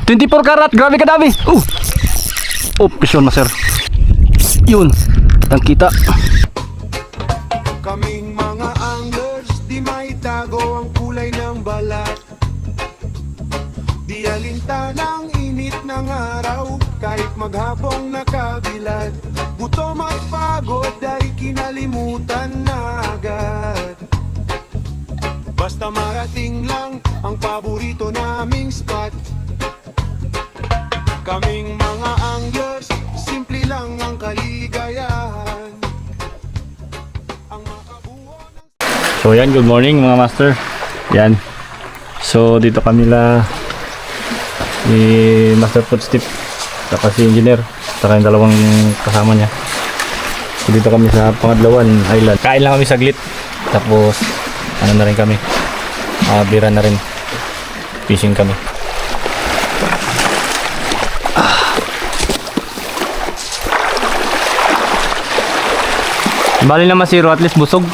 24 karat, grabe kadami. Oh, pisyon master. Yun, tangkita. Kaming mga anglers, di maitago ang kulay ng balat. Di alintana ng init ng araw, kahit maghapong nakabilad. Gutom at pagod ay kinalimutan na agad. Basta marating lang ang paborito naming spot. Kaming mga anglers, simple lang ang kaligayahan. Ang makabuo ng... So yan, good morning mga master. Yan. So dito kami ni Master Footstep, saka si engineer, saka yung dalawang kasama niya. So dito kami sa Pangadlawan Island. Kain lang kami saglit. Tapos ano na rin kami. Bira na rin. Fishing kami. Bali naman zero, at least busog.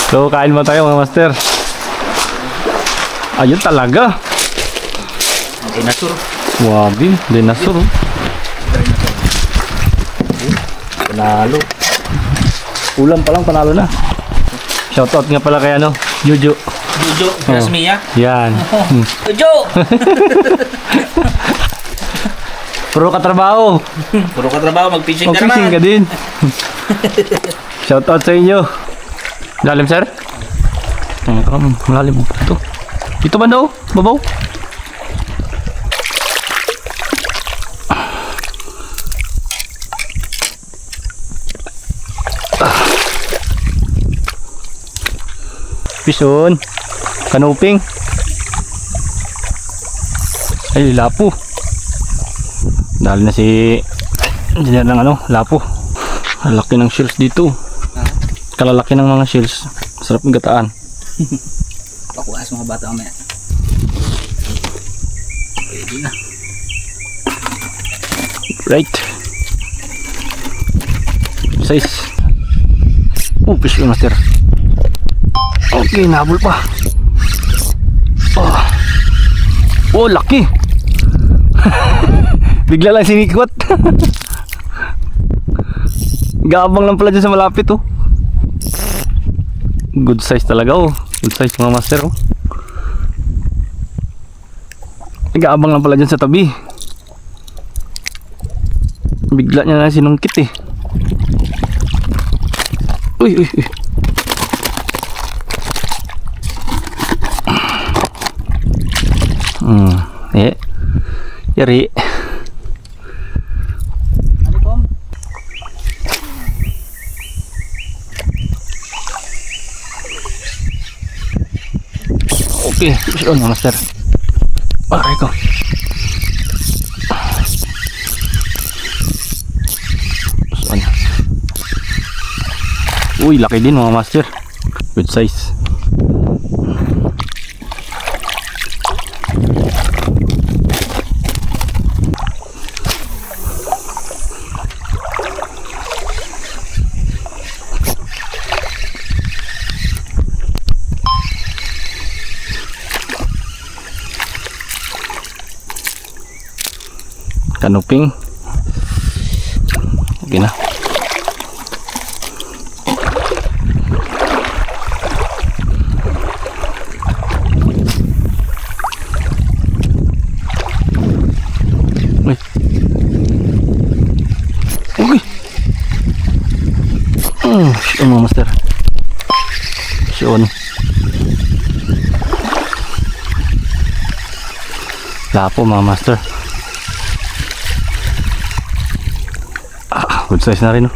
So kain mo tayo mga master. Ayun talaga. Dinosaur. Wabi, dinosaur. Panalo. Ulam pa lang, panalo na. Shoutout nga pala kay Juju. Jujo, Jasmia. Yan. Jujo! Puro katrabaho. Puro ka trabaho, mag-fishing ka Mag-fishing ka naman. din. Shoutout sa inyo. Lalim sir? Malalim ito. Ito ba daw? Babaw? Pison. Kanuping. Ay, lapo. Dahil na si engineer ng lapo. Ang laki ng shells dito. Kalalaki ng mga shells. Sarap ng gataan. Pakuha sa mga bata mamaya. Pwede na. Right. Size. Fish master. Okay, nabol pa. Oh, laki. Bigla lang sinikot. Gabang lang pala dyan sa malapit oh. Good size talaga oh. Good size mga master oh. Gabang lang pala dyan sa tabi. Bigla niya na sinungkit eh. Uy. Yari. Ano po? Okay, yun mga master. Aray ko. Saan? Uy, laki din mga master. Good size. Kanuping. Okay na. Uy. Uy. Siyon mga master. Siyon. Lapo mga master. Good size na rin oh.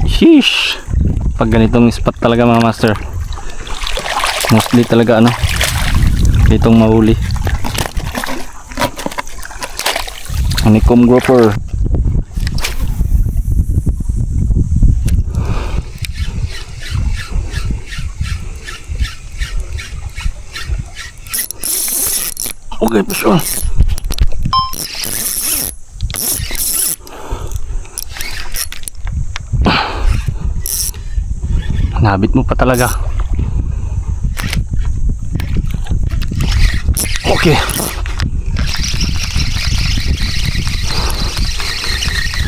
Sheesh. Pag ganitong spot talaga mga master, mostly talaga ditong mahuli. Honeycomb grouper. Okay, pasyon. Sinabit mo pa talaga. Okay.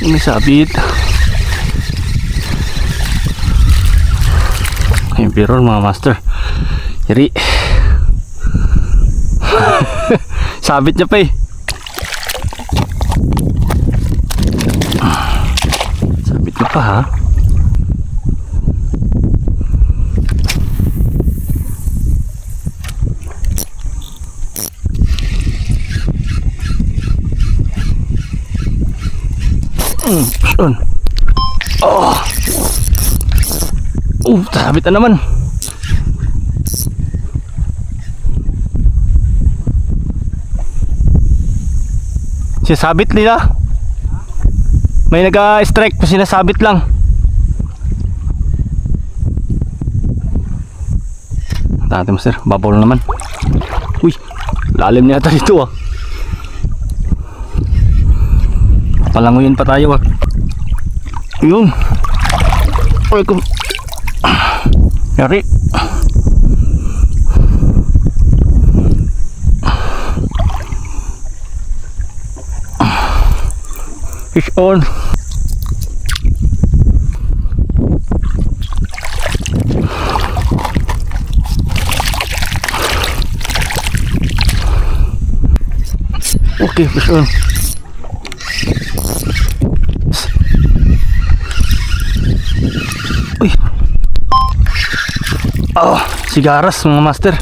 May sabit. Yung pirol mga master. Yari. Sabit niya pa eh. Sabit niya pa ha. Yun. Oh. Sabit na naman. Sinasabit nila. May nag-strike pa, sinasabit lang. Dati master, babol naman. Uy, lalim niya ata dito ah. Palanguyin pa tayo ah. Yun. Ay kung yari. Fish on. Okay, fish on. Uy. Sigaras mga master.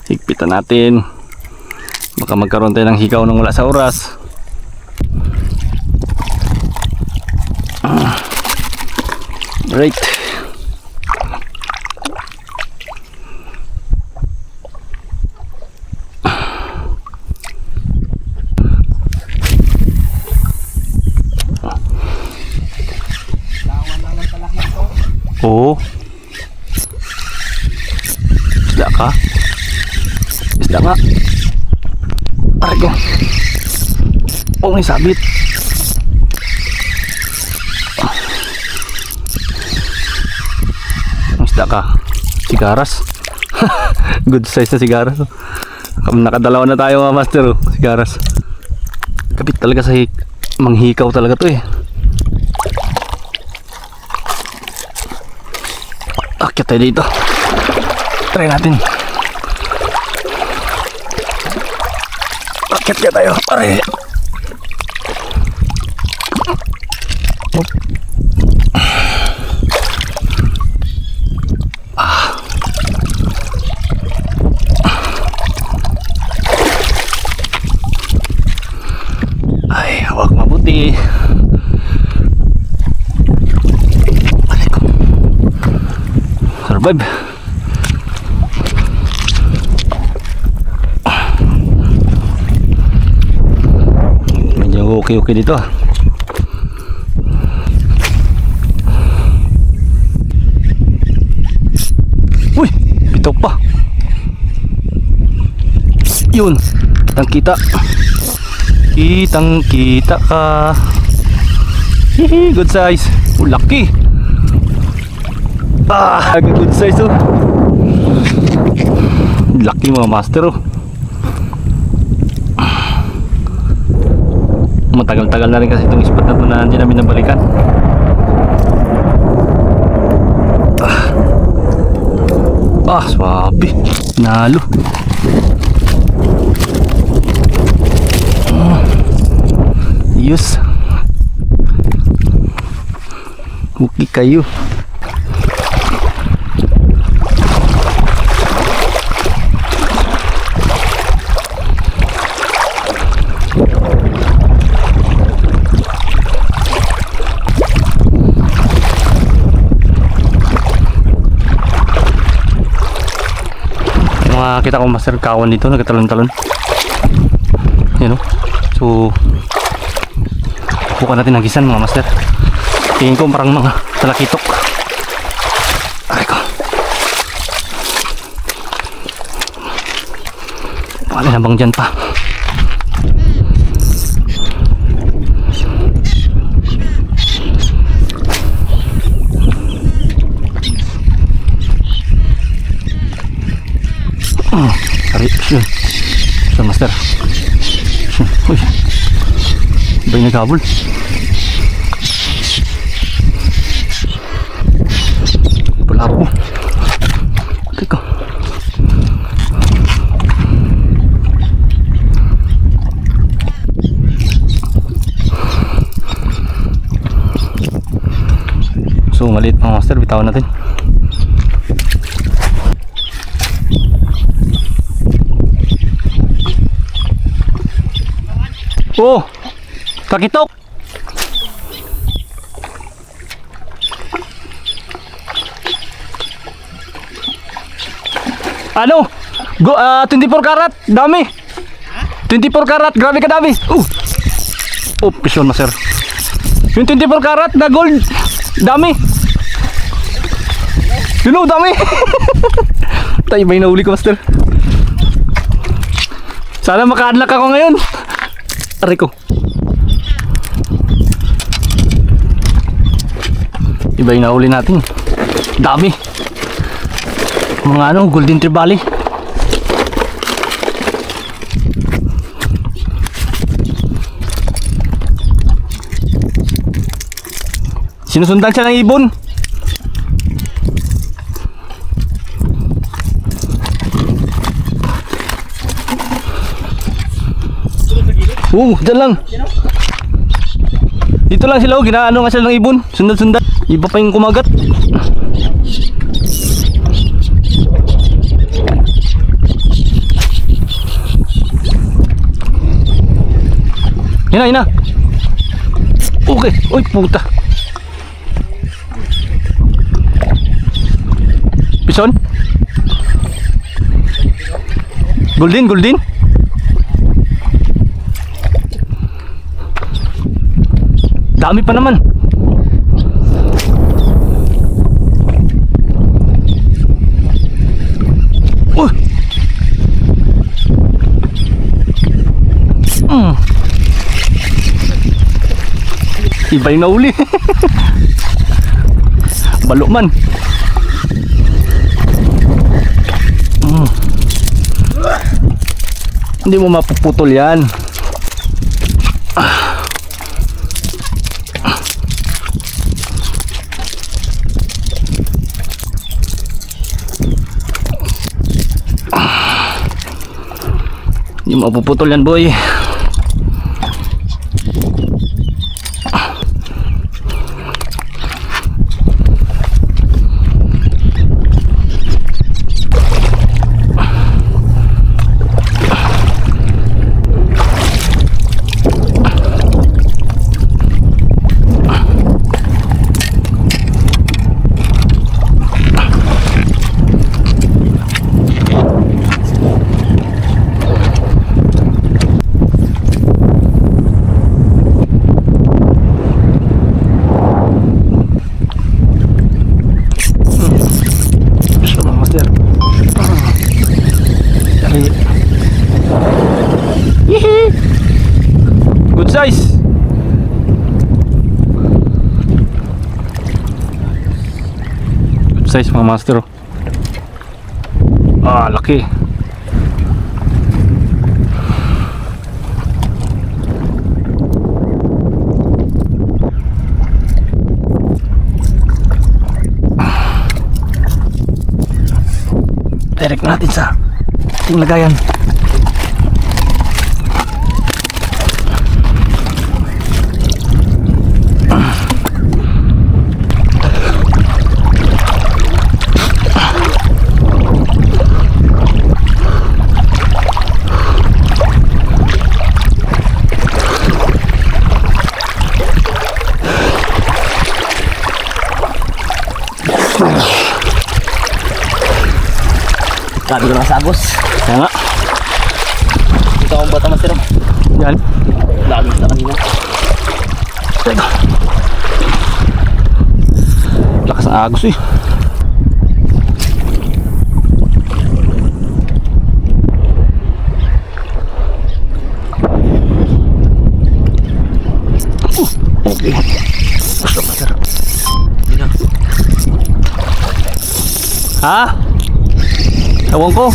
Higpitan natin. Baka magkaroon tayo ng hikaw nang wala sa oras. Right. Oo. Isda ka? Isda nga. Aray ko. Oh, may sabit. Isda ka. Sigaras. Good size na sigaras. Nakadalawa na tayo mga master. Sigaras. Kapit talaga sa manghikaw talaga to eh. Akyat tayo dito. Try natin. Akyat kaya tayo. Aray. Ay, hawak mabuti. Survive. Medyo okay dito. Uy, pitok pa. Yun, kitang kita ka. Hihi, good size. Laki. Good size oh. Laki mga master oh. Matagal-tagal na rin kasi itong spot na ito na hindi namin nabalikan. Swabe. Nalo. Yes. Okay kayo. Kita ko master kawan dito, nagtalon-talon. Yan o. So bukan natin nagisan mga master. Tingin ko parang mga talakitok. Ay ko. Wala na bang dyan pa? Ari, yun. So, master. Uy. Iba yung naghabol. Wala po. Teka. So, maliit mga master. Bitawan natin. Oh, kakitok. Ano? 24 karat, dami. 24 karat, grabe ka dami. Oh, pisyon master. Yung 24 karat na gold, dami. Yun o, dami. Tayo may nahuli ko master. Sana maka-unlock ako ngayon. Aray ko. Iba yung nahuli natin. Dami. Mga golden tribali. Sinusundan siya ng ibon. Dyan lang. Dito lang sila, ginaano nga sila ng ibon. Sundan-sundan. Iba pa yung kumagat. Hina, hina. Okay. Uy, puta. Pison? Golden, golden. Dami pa naman. Iba yung nauli. Balo man. Hindi mo mapuputol yan. Hindi mo mapuputol yan, boy. Good size. Good size mga master. Laki. Direct natin sa ating lagayan. Sabi ko lang sa agos. Kaya nga. Dito akong bata master. Yan. Lagi sa kanina. Teka. Lakas ng agos eh. Okay. Gusto master. Ha? Ewan ko.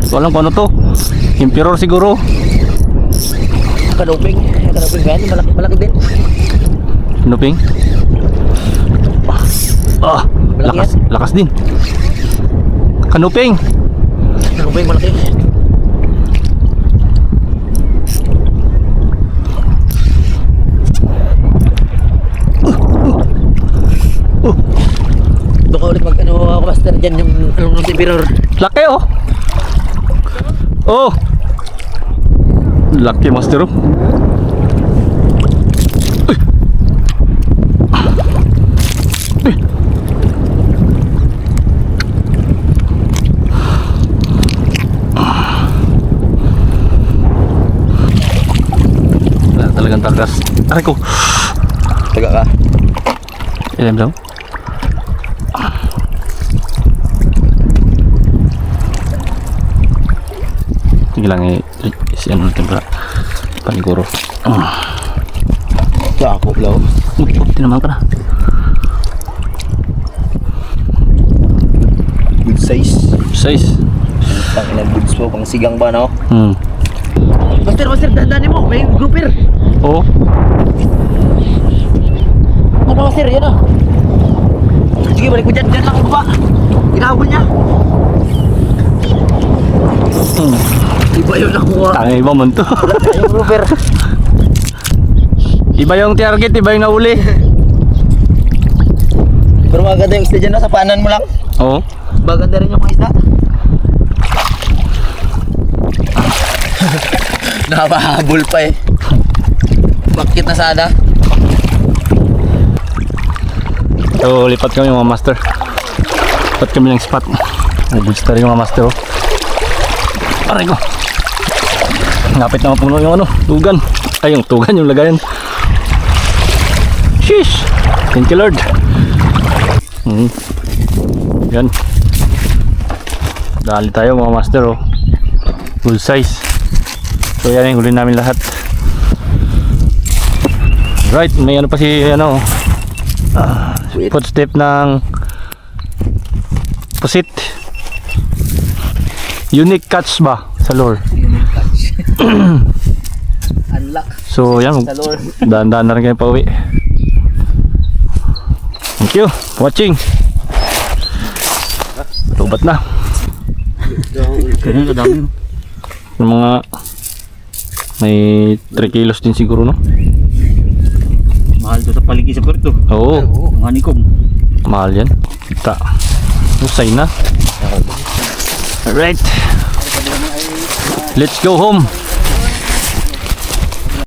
Walang kung ano to. Emperor siguro. Kanuping. Kanuping ba yan? Malaki din. Nuping. Ah, Malaki lakas, lakas din. Kanuping. Kanuping malaki. Doon ka ulit mag-ano ako master dyan yung anong temperature. Laki oh. Oh. Laki master oh. Uy. Uy. Wala talagang takas. Aray ko. Taga ka. Ilan daw? Sige lang si ano natin para paniguro. Ako blaw. Tinaman ka na. Good size. Size. Pang ilang goods mo. Pang sigang ba no? Master, dahan-dahanin mo. May grouper. Oo. Ano master, yan ah. Sige, balik mo dyan. Dyan lang ako baba. Inahabol niya. Iba yun nakuha. Tangay iba man to. Yung grouper. Iba yung target, iba yung nauli. Pero maganda yung isda dyan no? Sa paanan mo lang. Oo. Maganda rin yung mga isda. Nakapahabol pa eh. Bakit na sana? So, lipat kami mga master. Lipat kami ng spot. Nag-goods na rin yung mga master oh. Aray ko. Ngapit na mapuno yung ano, tugan. Ay, yung tugan, yung lagayan. Sheesh. Thank you Lord. Yan. Dali tayo mga master oh. Full size. So yan yung huli namin lahat. Right, may ano pa si ano footstep ng pusit. Unique catch ba sa lure? Unique catch. Unlock. So yan, Sa lure. daan-daan na rin kayo pa uwi. Thank you for watching. Tubat na. Ganyan kadami. Yung mga may 3 kilos din siguro no? Mahal to sa paligi sa Puerto. Oo, Ang hanikom. mahal yan. Kita. Usay na. Alright. Let's go home.